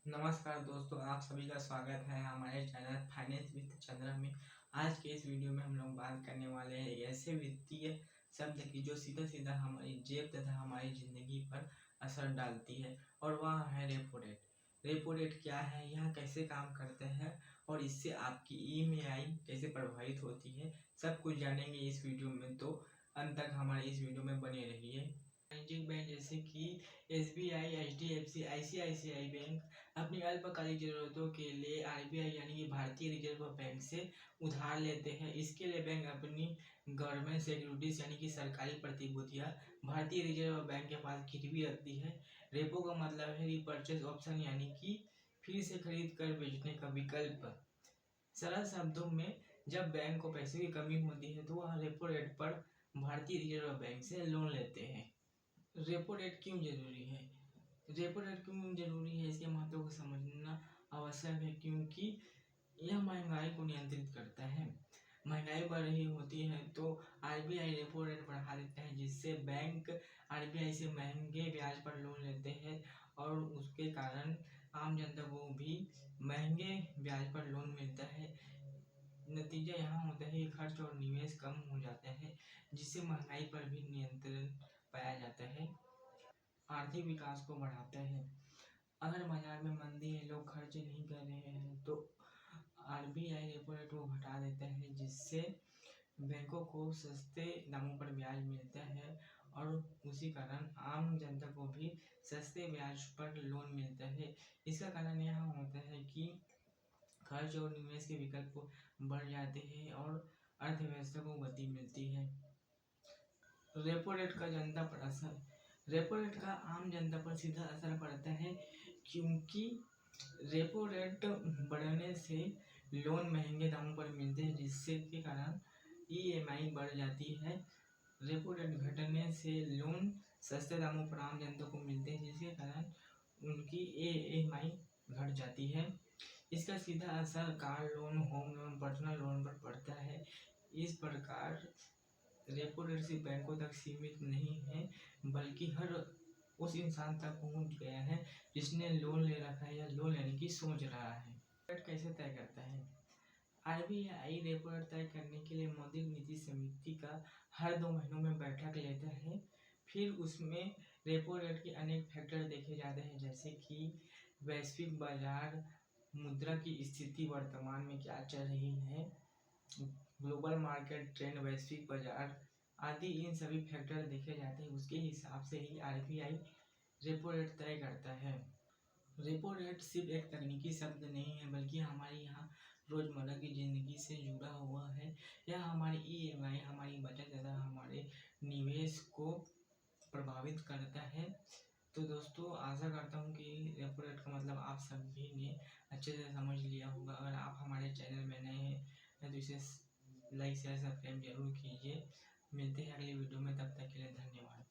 नमस्कार दोस्तों, आप सभी का स्वागत है हमारे चैनल फाइनेंस विद चंद्रा में। आज के इस वीडियो में हम लोग बात करने वाले हैं ऐसे वित्तीय शब्द की जो सीधा सीधा हमारी जेब तथा हमारी ज़िंदगी पर असर डालती है, और वह है रेपो रेट। रेपो रेट क्या है, यह कैसे काम करते हैं और इससे आपकी ईएमआई कैसे प्रभावित होती है, सब कुछ जानेंगे इस वीडियो में। तो अंत तक हमारे इस वीडियो में बने रहिए। वाणिज्यिक बैंक जैसे कि एसबीआई, एचडीएफसी, आईसीआईसीआई बैंक अपनी अल्पकालिक जरूरतों के लिए आरबीआई यानी कि भारतीय रिजर्व बैंक से उधार लेते हैं। इसके लिए बैंक अपनी गवर्नमेंट सिक्योरिटीज यानी कि सरकारी प्रतिभूतियां भारतीय रिजर्व बैंक के पास गिरवी रखती है। रेपो का मतलब है रिपर्चेज ऑप्शन यानी कि फिर से खरीद कर बेचने का विकल्प। सरल शब्दों में, जब बैंक को पैसे की कमी होती है तो वह रेपो रेट पर भारतीय रिजर्व बैंक से लोन लेते हैं। रेपो रेट क्यों जरूरी है? रेपो रेट क्यों जरूरी है, इसके महत्व को समझना आवश्यक है, क्योंकि यह महंगाई को नियंत्रित करता है। महंगाई बढ़ रही होती है तो आरबीआई रेपो रेट बढ़ा देता है, जिससे बैंक आरबीआई से महंगे ब्याज पर लोन लेते हैं और उसके कारण आम जनता को भी महंगे ब्याज पर लोन मिलता है। नतीजा यहाँ होता है कि खर्च और निवेश कम हो जाता है, जिससे महंगाई पर भी नियंत्रण पाया जाता है। आर्थिक विकास को बढ़ाता है। अगर बाजार में मंदी है, लोग खर्च नहीं कर रहे हैं, तो आरबीआई रेपो रेट को घटा देता है, जिससे बैंकों को सस्ते दामों पर ब्याज मिलता है और उसी कारण आम जनता को भी सस्ते ब्याज पर लोन मिलता है। इसका कारण यह होता है कि खर्च और निवेश के विकल्प बढ़ जाते हैं और अर्थव्यवस्था को गति मिलती है। रेपो रेट का जनता पर असर। रेपो रेट का आम जनता पर सीधा असर पड़ता है, क्योंकि रेपो रेट बढ़ने से लोन महंगे दामों पर मिलते हैं, जिससे के कारण ईएमआई बढ़ जाती है। रेपो रेट घटने से लोन सस्ते दामों पर आम जनता को मिलते हैं, जिसके कारण उनकी ईएमआई घट जाती है। इसका सीधा असर car loan, home loan, personal loan पर पड़ता है। इस प्रकार रेपो रेट सिर्फ बैंकों तक सीमित नहीं है, बल्कि हर उस इंसान तक पहुंच गया है जिसने लोन ले रखा है या लोन लेने की सोच रहा है। रेट कैसे तय करता है? आरबीआई रेपो रेट तय करने के लिए मौद्रिक नीति समिति का हर 2 महीनों में बैठक लेता है। फिर उसमें रेपो रेट के अनेक फैक्टर देखे जाते हैं, जैसे कि वैश्विक बाजार, मुद्रा की स्थिति वर्तमान में क्या चल रही है, ग्लोबल मार्केट ट्रेंड, वैश्विक बाजार आदि। इन सभी फैक्टर देखे जाते हैं, उसके हिसाब से ही आरबीआई रेपो रेट तय करता है। रेपो रेट सिर्फ एक तकनीकी शब्द नहीं है, बल्कि हमारी यहाँ रोज़मर्रा की ज़िंदगी से जुड़ा हुआ है। यह हमारी ईएमआई, हमारी बचत तथा हमारे निवेश को प्रभावित करता है। तो दोस्तों, आशा करता हूँ कि रेपो रेट का मतलब आप सभी ने अच्छे से समझ लिया होगा। अगर आप हमारे चैनल में नए हैं तो इसे लाइक, शेयर, सब्सक्राइब जरूर कीजिए। मिलते हैं अगली वीडियो में, तब तक के लिए धन्यवाद।